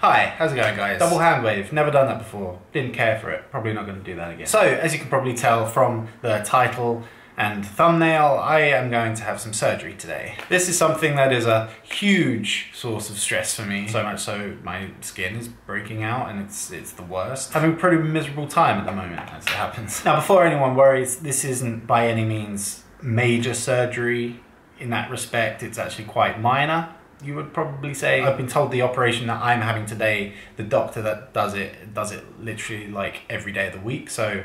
Hi, how's it going guys? Double hand wave, never done that before, didn't care for it, probably not going to do that again. So, as you can probably tell from the title and thumbnail, I am going to have some surgery today. This is something that is a huge source of stress for me, so much so my skin is breaking out and it's the worst. Having a pretty miserable time at the moment as it happens. Now before anyone worries, this isn't by any means major surgery in that respect, it's actually quite minor. You would probably say. I've been told the operation that I'm having today, the doctor that does it literally like every day of the week, so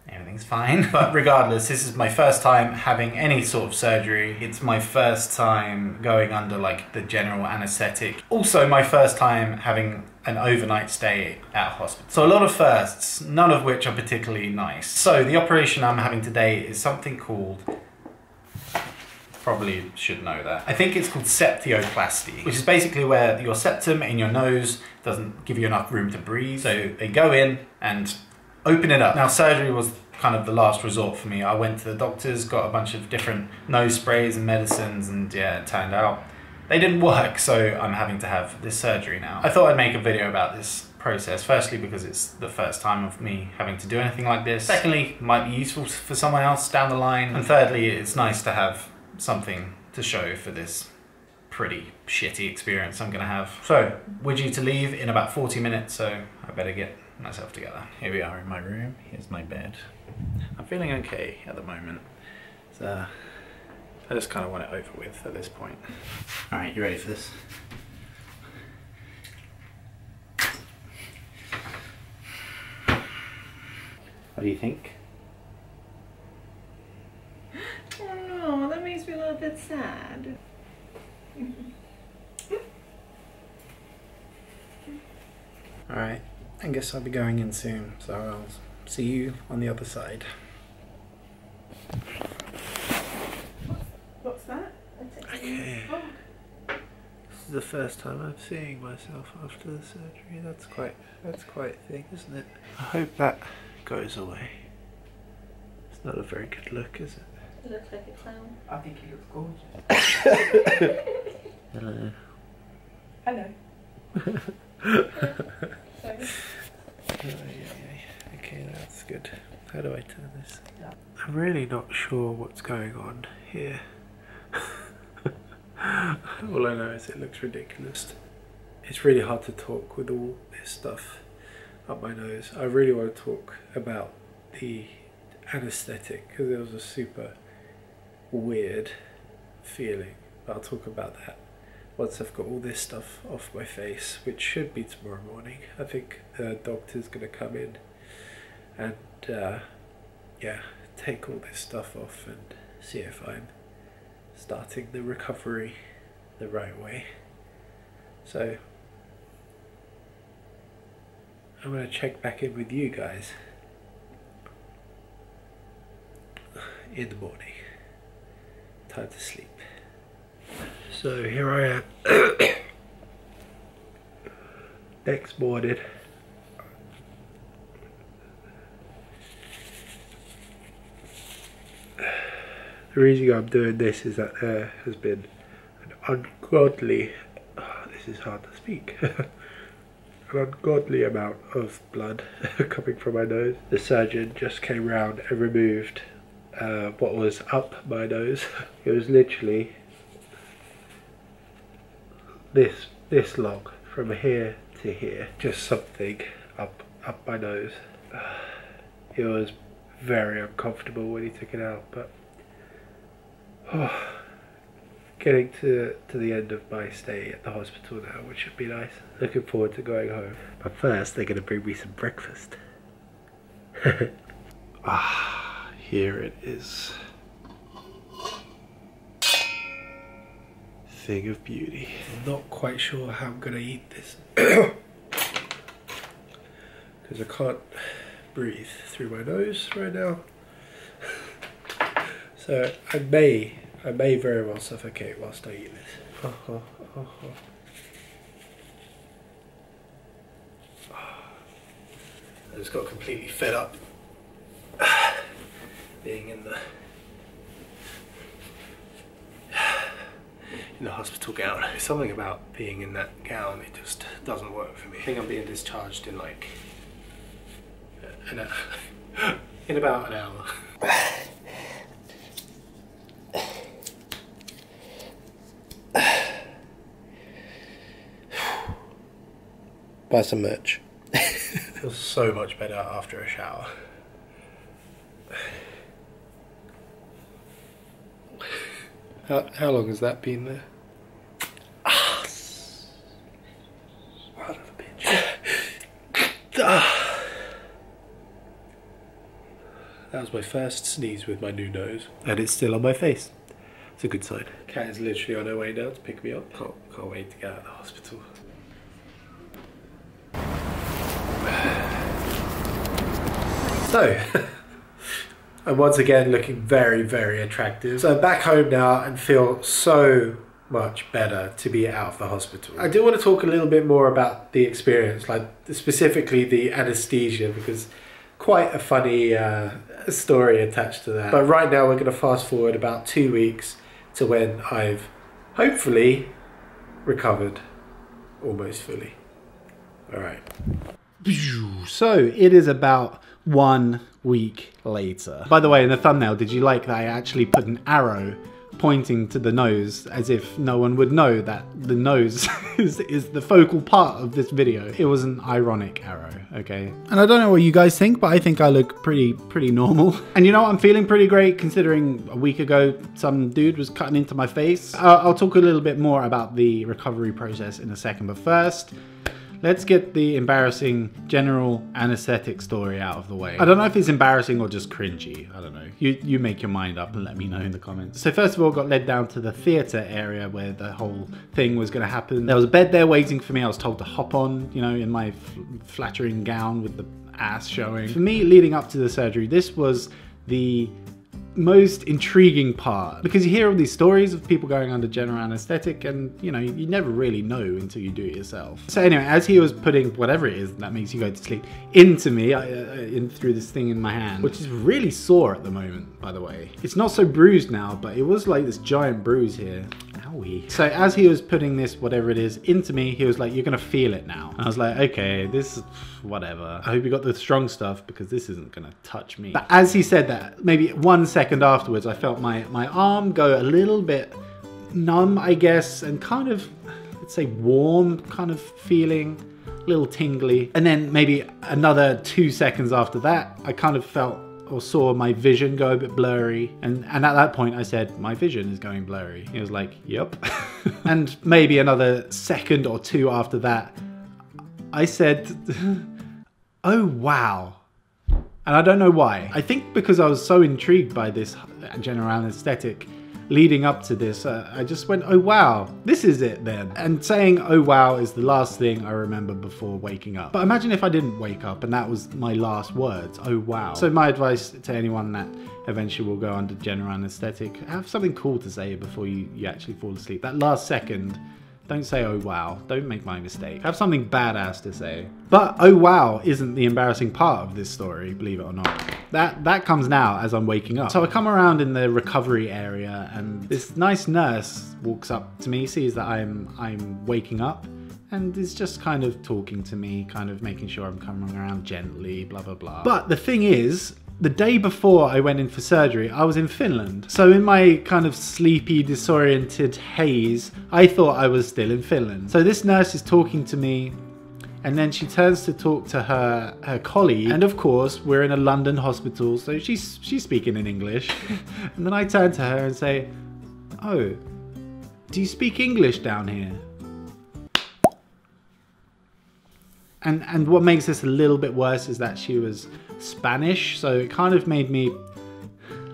everything's fine. But regardless, this is my first time having any sort of surgery. It's my first time going under like the general anesthetic. Also my first time having an overnight stay at a hospital. So a lot of firsts, none of which are particularly nice. So the operation I'm having today is something called, probably should know that. I think it's called septioplasty, which is basically where your septum in your nose doesn't give you enough room to breathe. So they go in and open it up. Now surgery was kind of the last resort for me. I went to the doctors, got a bunch of different nose sprays and medicines, and yeah, it turned out they didn't work, so I'm having to have this surgery now. I thought I'd make a video about this process, firstly because it's the first time of me having to do anything like this. Secondly, it might be useful for someone else down the line. And thirdly, it's nice to have something to show for this pretty shitty experience I'm gonna have. So, we're due to leave in about 40 minutes, so I better get myself together. Here we are in my room, here's my bed. I'm feeling okay at the moment. So, I just kind of want it over with at this point. Alright, you ready for this? What do you think? Oh, that makes me a little bit sad. Alright, I guess I'll be going in soon, so I'll see you on the other side. What's that? Okay. Oh. This is the first time I'm seeing myself after the surgery. That's quite a thing, isn't it? I hope that goes away. It's not a very good look, is it? It looks like a clown. I think he looks gorgeous. Hello. Hello. Sorry. Okay, that's good. How do I turn this? Yeah. I'm really not sure what's going on here. All I know is it looks ridiculous. It's really hard to talk with all this stuff up my nose. I really want to talk about the anesthetic because it was a super weird feeling, but I'll talk about that once I've got all this stuff off my face, which should be tomorrow morning. I think the doctor's gonna come in and yeah, take all this stuff off and see if I'm starting the recovery the right way. So I'm gonna check back in with you guys in the morning. Time to sleep. So here I am. Next morning. The reason I'm doing this is that there has been an ungodly, this is hard to speak, an ungodly amount of blood coming from my nose. The surgeon just came round and removed what was up my nose. It was literally this long from here to here, just something up my nose. It was very uncomfortable when he took it out, but getting to the end of my stay at the hospital now, which should be nice. Looking forward to going home. But first they're gonna bring me some breakfast. Here it is. Thing of beauty. I'm not quite sure how I'm gonna eat this because I can't breathe through my nose right now. So I may very well suffocate whilst I eat this. I just got completely fed up being in the in the hospital gown. Something about being in that gown, it just doesn't work for me. I think I'm being discharged in like in about an hour. Buy some merch. Feels so much better after a shower. How long has that been there? Son of a bitch. That was my first sneeze with my new nose. And it's still on my face. It's a good sign. Cat is literally on her way now to pick me up. Can't wait to get out of the hospital. So, I'm once again looking very, very attractive. So I'm back home now and feel so much better to be out of the hospital. I do want to talk a little bit more about the experience, like specifically the anesthesia, because quite a funny story attached to that. But right now we're going to fast forward about 2 weeks to when I've hopefully recovered almost fully. All right. So it is about 1 week later. By the way, in the thumbnail, did you like that I actually put an arrow pointing to the nose as if no one would know that the nose is the focal part of this video? It was an ironic arrow, okay? And I don't know what you guys think, but I think I look pretty normal. And you know what? I'm feeling pretty great considering a week ago some dude was cutting into my face. I'll talk a little bit more about the recovery process in a second, but first, let's get the embarrassing general anesthetic story out of the way. I don't know if it's embarrassing or just cringy. I don't know. You make your mind up and let me know in the comments. So first of all, got led down to the theatre area where the whole thing was going to happen. There was a bed there waiting for me. I was told to hop on, you know, in my flattering gown with the ass showing. For me, leading up to the surgery, this was the most intriguing part, because you hear all these stories of people going under general anesthetic and you know, you never really know until you do it yourself. So anyway, as he was putting whatever it is that makes you go to sleep into me, through this thing in my hand, which is really sore at the moment, by the way. It's not so bruised now, but it was like this giant bruise here. Owie. So as he was putting this, whatever it is, into me, he was like, you're gonna feel it now. And I was like, okay, this, whatever. I hope you got the strong stuff because this isn't gonna touch me. But as he said that, maybe 1 second afterwards, I felt my arm go a little bit numb, I guess, and kind of, let's say warm kind of feeling, a little tingly. And then maybe another 2 seconds after that, I kind of felt or saw my vision go a bit blurry, and at that point I said, my vision is going blurry. He was like, yep. And maybe another second or two after that, I said, oh wow. And I don't know why. I think because I was so intrigued by this general anesthetic leading up to this, I just went, oh wow, this is it then. And saying oh wow is the last thing I remember before waking up. But imagine if I didn't wake up and that was my last words, oh wow. So my advice to anyone that eventually will go under general anesthetic, have something cool to say before you actually fall asleep. That last second, don't say oh wow, don't make my mistake. Have something badass to say. But oh wow isn't the embarrassing part of this story, believe it or not. That comes now as I'm waking up. So I come around in the recovery area and this nice nurse walks up to me, sees that I'm waking up, and is just kind of talking to me, kind of making sure I'm coming around gently, blah blah blah. But the thing is, the day before I went in for surgery, I was in Finland. So in my kind of sleepy, disoriented haze, I thought I was still in Finland. So this nurse is talking to me, and then she turns to talk to her colleague. And of course, we're in a London hospital, so she's speaking in English. And then I turn to her and say, oh, do you speak English down here? And what makes this a little bit worse is that she was Spanish, so it kind of made me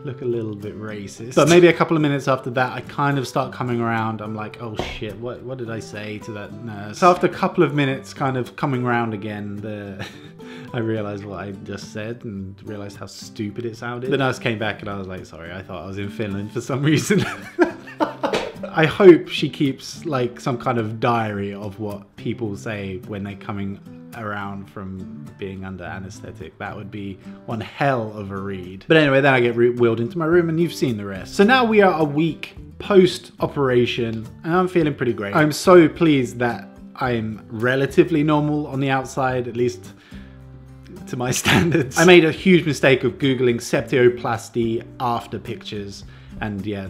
look a little bit racist. But maybe a couple of minutes after that, I kind of start coming around. I'm like, oh shit, what did I say to that nurse? So after a couple of minutes kind of coming around again, I realized what I just said and realized how stupid it sounded. The nurse came back and I was like, sorry, I thought I was in Finland for some reason. I hope she keeps like some kind of diary of what people say when they're coming around from being under anesthetic. That would be one hell of a read. But anyway, then I get wheeled into my room and you've seen the rest. So now we are a week post-operation and I'm feeling pretty great. I'm so pleased that I'm relatively normal on the outside, at least to my standards. I made a huge mistake of Googling septioplasty after pictures. And yeah,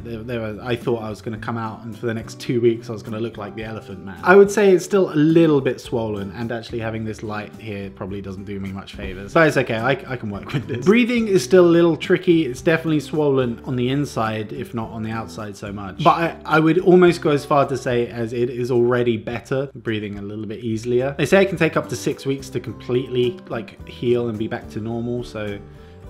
I thought I was going to come out and for the next 2 weeks I was going to look like the Elephant Man. I would say it's still a little bit swollen, and actually having this light here probably doesn't do me much favors. But it's okay, I can work with this. Breathing is still a little tricky. It's definitely swollen on the inside, if not on the outside so much. But I would almost go as far to say as it is already better, breathing a little bit easier. They say it can take up to 6 weeks to completely like heal and be back to normal, so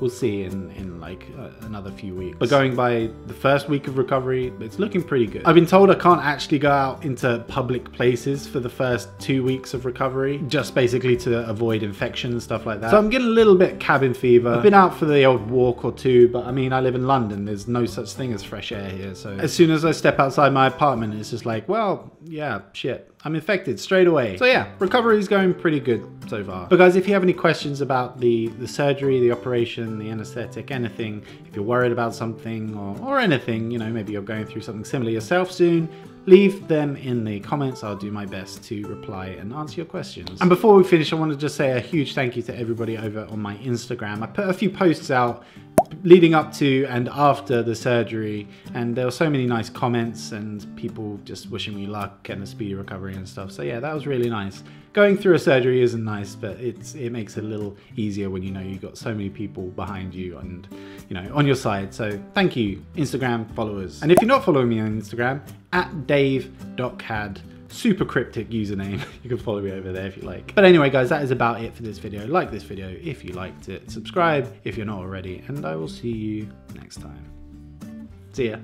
we'll see in like another few weeks. But going by the first week of recovery, it's looking pretty good. I've been told I can't actually go out into public places for the first 2 weeks of recovery, just basically to avoid infection and stuff like that. So I'm getting a little bit cabin fever. I've been out for the old walk or two, but I mean, I live in London. There's no such thing as fresh air here. So as soon as I step outside my apartment, it's just like, well, yeah, shit, I'm infected straight away. So yeah, recovery is going pretty good so far. But guys, if you have any questions about the surgery, the operation, the anesthetic, anything, if you're worried about something or anything, you know, maybe you're going through something similar yourself soon, leave them in the comments. I'll do my best to reply and answer your questions. And before we finish, I want to just say a huge thank you to everybody over on my Instagram. I put a few posts out leading up to and after the surgery, and there were so many nice comments and people just wishing me luck and a speedy recovery and stuff. So yeah, that was really nice. Going through a surgery isn't nice, but it makes it a little easier when you know you've got so many people behind you and, you know, on your side. So thank you, Instagram followers. And if you're not following me on Instagram, @dave.cad, super cryptic username. You can follow me over there if you like. But anyway, guys, that is about it for this video. Like this video if you liked it. Subscribe if you're not already, and I will see you next time. See ya.